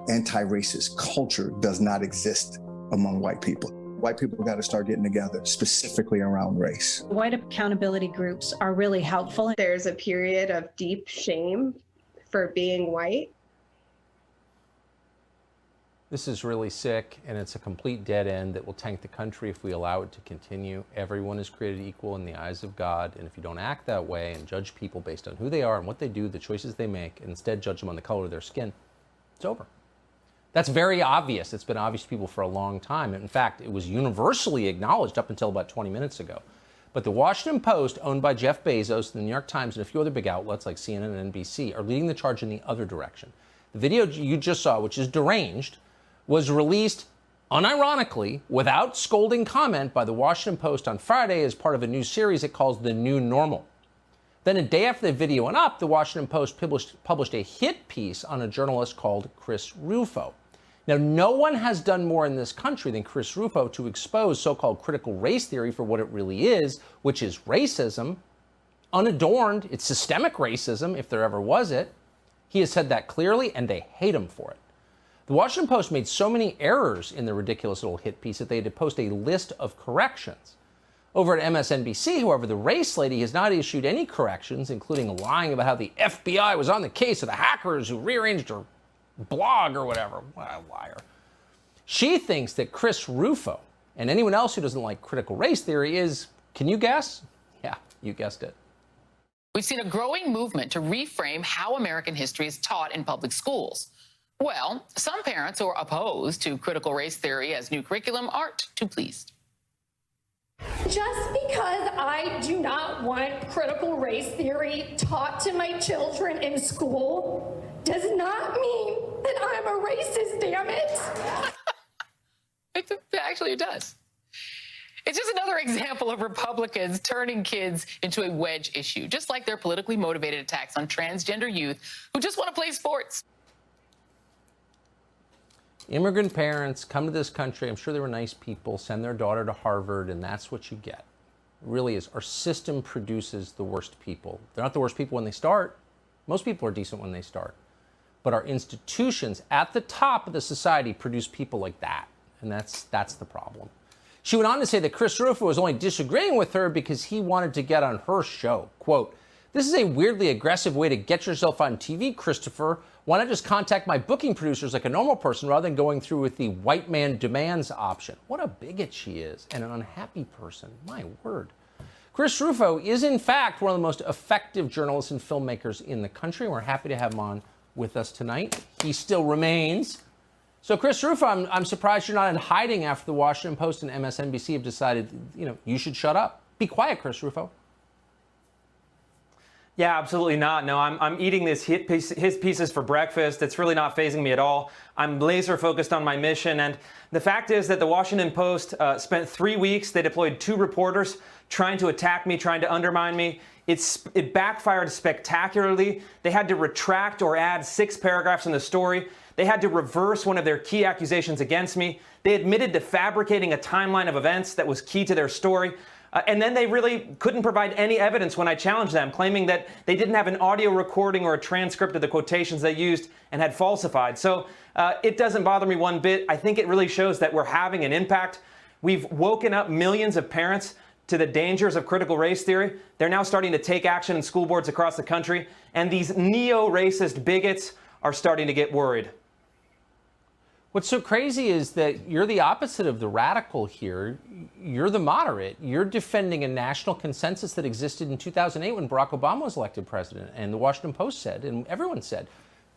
Anti-racist culture does not exist among white people. White people got to start getting together specifically around race. White accountability groups are really helpful. There's a period of deep shame for being white. This is really sick, and it's a complete dead end that will tank the country if we allow it to continue. Everyone is created equal in the eyes of God, and if you don't act that way and judge people based on who they are and what they do, the choices they make, and instead judge them on the color of their skin, it's over. That's very obvious. It's been obvious to people for a long time. In fact, it was universally acknowledged up until about 20 minutes ago. But the Washington Post, owned by Jeff Bezos, the New York Times, and a few other big outlets like CNN and NBC, are leading the charge in the other direction. The video you just saw, which is deranged, was released unironically, without scolding comment, by the Washington Post on Friday as part of a new series it calls The New Normal. Then a day after the video went up, the Washington Post published a hit piece on a journalist called Chris RUFO. Now, no one has done more in this country than Chris RUFO to expose so-called critical race theory for what it really is, which is racism, unadorned. It's systemic racism, if there ever was it. He has said that clearly, and they hate him for it. The Washington Post made so many errors in the ridiculous little hit piece that they had to post a list of corrections. Over at MSNBC, however, the race lady has not issued any corrections, including lying about how the FBI was on the case of the hackers who rearranged her blog or whatever. What a liar. She thinks that Chris RUFO and anyone else who doesn't like critical race theory is, can you guess? Yeah, you guessed it. We've seen a growing movement to reframe how American history is taught in public schools. Well, some parents who are opposed to critical race theory as new curriculum aren't too pleased. Just because I do not want critical race theory taught to my children in school does not mean that I'm a racist, damn it. Actually, it does. It's just another example of Republicans turning kids into a wedge issue, just like their politically motivated attacks on transgender youth who just want to play sports. Immigrant parents come to this country, I'm sure they were nice people, send their daughter to Harvard, and that's what you get. It really is. Our system produces the worst people. They're not the worst people when they start. Most people are decent when they start. But our institutions at the top of the society produce people like that, and that's the problem. She went on to say that Chris RUFO was only disagreeing with her because he wanted to get on her show. Quote, "This is a weirdly aggressive way to get yourself on TV, Christopher. Why not just contact my booking producers like a normal person rather than going through with the white man demands option?" What a bigot she is, and an unhappy person. My word. Chris RUFO is, in fact, one of the most effective journalists and filmmakers in the country. We're happy to have him on with us tonight. He still remains. So, Chris RUFO, I'm surprised you're not in hiding after the Washington Post and MSNBC have decided, you should shut up. Be quiet, Chris RUFO. Yeah, absolutely not. No, I'm eating his pieces for breakfast. It's really not fazing me at all. I'm laser focused on my mission. And the fact is that the Washington Post spent 3 weeks. They deployed 2 reporters trying to attack me, trying to undermine me. It backfired spectacularly. They had to retract or add 6 paragraphs in the story. They had to reverse one of their key accusations against me. They admitted to fabricating a timeline of events that was key to their story. And then they really couldn't provide any evidence when I challenged them, claiming that they didn't have an audio recording or a transcript of the quotations they used and had falsified. So it doesn't bother me one bit. I think it really shows that we're having an impact. We've woken up millions of parents to the dangers of critical race theory. They're now starting to take action in school boards across the country. And these neo-racist bigots are starting to get worried. What's so crazy is that you're the opposite of the radical here. You're the moderate. You're defending a national consensus that existed in 2008 when Barack Obama was elected president. And the Washington Post said, and everyone said,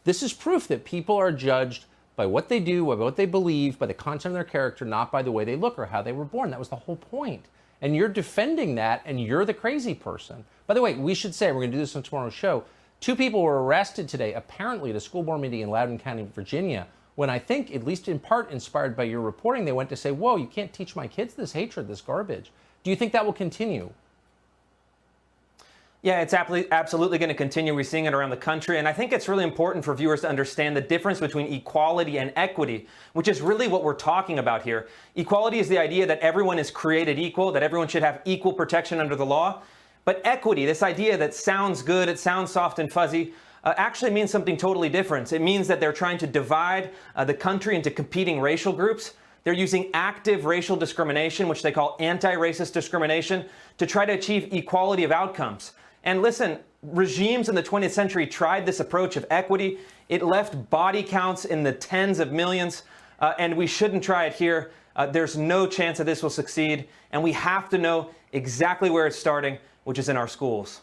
this is proof that people are judged by what they do, by what they believe, by the content of their character, not by the way they look or how they were born. That was the whole point. And you're defending that, and you're the crazy person. By the way, we should say, we're going to do this on tomorrow's show, 2 people were arrested today, apparently at a school board meeting in Loudoun County, Virginia, when I think, at least in part inspired by your reporting, they went to say, whoa, you can't teach my kids this hatred, this garbage. Do you think that will continue? Yeah, it's absolutely going to continue. We're seeing it around the country. And I think it's really important for viewers to understand the difference between equality and equity, which is really what we're talking about here. Equality is the idea that everyone is created equal, that everyone should have equal protection under the law. But equity, this idea that sounds good, it sounds soft and fuzzy, actually means something totally different. It means that they're trying to divide the country into competing racial groups. They're using active racial discrimination, which they call anti-racist discrimination, to try to achieve equality of outcomes. And listen, regimes in the 20th century tried this approach of equity. It left body counts in the tens of millions, and we shouldn't try it here. There's no chance that this will succeed, and we have to know exactly where it's starting, which is in our schools.